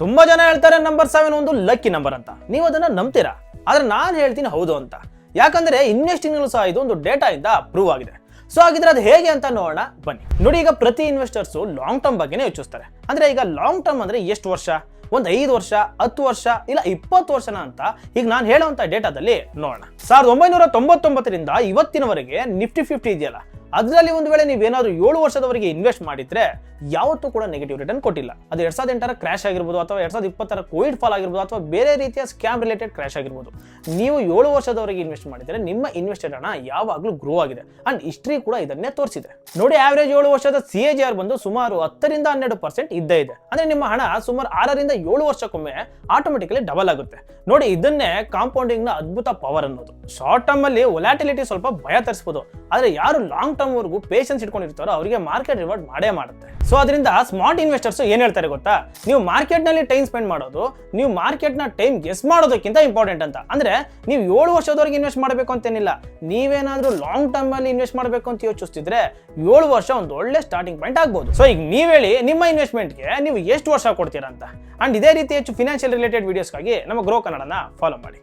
ತುಂಬಾ ಜನ ಹೇಳ್ತಾರೆ ನಂಬರ್ 7 ಒಂದು ಲಕ್ಕಿ ನಂಬರ್ ಅಂತ. ನೀವು ಅದನ್ನ ನಂಬ್ತೀರಾ? ಆದ್ರೆ ನಾನು ಹೇಳ್ತೀನಿ ಹೌದು ಅಂತ. ಯಾಕಂದ್ರೆ ಇನ್ವೆಸ್ಟಿಂಗ್ ಸಹ ಇದು ಒಂದು ಡೇಟಾ ಇಂದ ಪ್ರೂವ್ ಆಗಿದೆ. ಸೊ ಹಾಗಿದ್ರೆ ಅದು ಹೇಗೆ ಅಂತ ನೋಡೋಣ ಬನ್ನಿ. ನೋಡಿ, ಈಗ ಪ್ರತಿ ಇನ್ವೆಸ್ಟರ್ಸ್ ಲಾಂಗ್ ಟರ್ಮ್ ಬಗ್ಗೆನೇ ಯೋಚಿಸ್ತಾರೆ. ಅಂದ್ರೆ ಈಗ ಲಾಂಗ್ ಟರ್ಮ್ ಅಂದ್ರೆ ಎಷ್ಟು ವರ್ಷ? ಒಂದು 5 ವರ್ಷ, 10 ವರ್ಷ, ಇಲ್ಲ 20 ವರ್ಷನ ಅಂತ ಈಗ ನಾನು ಹೇಳುವಂತ ಡೇಟಾದಲ್ಲಿ ನೋಡೋಣ. 1999ರಿಂದ ಇವತ್ತಿನವರೆಗೆ ನಿಫ್ಟಿ 50 ಇದೆಯಲ್ಲ, ಅದರಲ್ಲಿ ಒಂದು ವೇಳೆ ನೀವೇನಾದ್ರೂ 7 ವರ್ಷದವರೆಗೆ ಇನ್ವೆಸ್ಟ್ ಮಾಡಿದ್ರೆ ಯಾವತ್ತೂ ಕೂಡ ನೆಗೆಟಿವ್ ರಿಟರ್ನ್ ಕೊಟ್ಟಿಲ್ಲ. ಅದು 2008ರ ಕ್ರಾಶ್ ಆಗಿರ್ಬೋದು, ಅಥವಾ 2020ರ ಕೋವಿಡ್ ಫಾಲ್ ಆಗಿರ್ಬೋದು, ಅಥವಾ ಬೇರೆ ರೀತಿಯ ಸ್ಕ್ಯಾಮ್ ರಿಲೇಟೆಡ್ ಕ್ರಾಶ್ ಆಗಿರ್ಬೋದು. ನೀವು 7 ವರ್ಷದವರೆಗೆ ಇನ್ವೆಸ್ಟ್ ಮಾಡಿದ್ರೆ ನಿಮ್ಮ ಇನ್ವೆಸ್ಟೆಡ್ ಹಣ ಯಾವಾಗಲೂ ಗ್ರೋ ಆಗಿದೆ. ಅಂಡ್ ಹಿಸ್ಟ್ರಿ ಕೂಡ ಇದನ್ನೇ ತೋರಿಸಿದೆ. ನೋಡಿ, ಆವರೇಜ್ 7 ವರ್ಷದ CAGR ಬಂದು ಸುಮಾರು 10ರಿಂದ 12% ಇದ್ದೇ ಇದೆ. ಅಂದ್ರೆ ನಿಮ್ಮ ಹಣ ಸುಮಾರು 6ರಿಂದ 7 ವರ್ಷಕ್ಕೊಮ್ಮೆ ಆಟೋಮೆಟಿಕಲಿ ಡಬಲ್ ಆಗುತ್ತೆ. ನೋಡಿ, ಇದನ್ನೇ ಕಾಂಪೌಂಡಿಂಗ್ ನ ಅದ್ಭುತ ಪವರ್ ಅನ್ನೋದು. ಶಾರ್ಟ್ ಟರ್ಮ್ ಅಲ್ಲಿ ವೊಲಾಟಿಲಿಟಿ ಸ್ವಲ್ಪ ಭಯ ತರಿಸಬಹುದು, ಆದ್ರೆ ಯಾರು ಲಾಂಗ್ ಟರ್ಮ್ ವರೆಗೂ ಪೇಷನ್ಸ್ ಇಟ್ಕೊಂಡಿರ್ತಾರೋ ಅವರಿಗೆ ಮಾರ್ಕೆಟ್ ರಿವಾರ್ಡ್ ಮಾಡೇ ಮಾಡುತ್ತೆ. ಸೊ ಅದರಿಂದ ಸ್ಮಾರ್ಟ್ ಇನ್ವೆಸ್ಟರ್ಸ್ ಏನ್ ಹೇಳ್ತಾರೆ ಗೊತ್ತಾ? ನೀವು ಮಾರ್ಕೆಟ್ ನಲ್ಲಿ ಟೈಮ್ ಸ್ಪೆಂಡ್ ಮಾಡೋದು ನೀವು ಮಾರ್ಕೆಟ್ ನ ಟೈಮ್ ಗೆಸ್ ಮಾಡೋದಕ್ಕಿಂತ ಇಂಪಾರ್ಟೆಂಟ್ ಅಂತ. ಅಂದ್ರೆ ನೀವು 7 ವರ್ಷದವರೆಗೆ ಇನ್ವೆಸ್ಟ್ ಮಾಡಬೇಕು ಅಂತೇನಿಲ್ಲ. ನೀವೇನಾದ್ರೂ ಲಾಂಗ್ ಟರ್ಮ್ ಅಲ್ಲಿ ಇನ್ವೆಸ್ಟ್ ಮಾಡಬೇಕು ಅಂತ ಯೋಚಿಸ್ತಿದ್ರೆ 7 ವರ್ಷ ಒಂದು ಒಳ್ಳೆ ಸ್ಟಾರ್ಟಿಂಗ್ ಪಾಯಿಂಟ್ ಆಗ್ಬಹುದು. ಸೊ ಈಗ ನೀವ್ ಹೇಳಿ, ನಿಮ್ಮ ಇನ್ವೆಸ್ಟ್ಮೆಂಟ್ಗೆ ನೀವು ಎಷ್ಟು ವರ್ಷ ಕೊಡ್ತೀರಾ ಅಂತ. ಅಂಡ್ ಇದೇ ರೀತಿ ಹೆಚ್ಚು ಫಿನಾನ್ಷಿಯಲ್ ರಿಲೇಟೆಡ್ ವಿಡಿಯೋಸ್ಗಾಗಿ ನಮ್ಮ ಗ್ರೋ ಕನ್ನಡನ ಫಾಲೋ ಮಾಡಿ.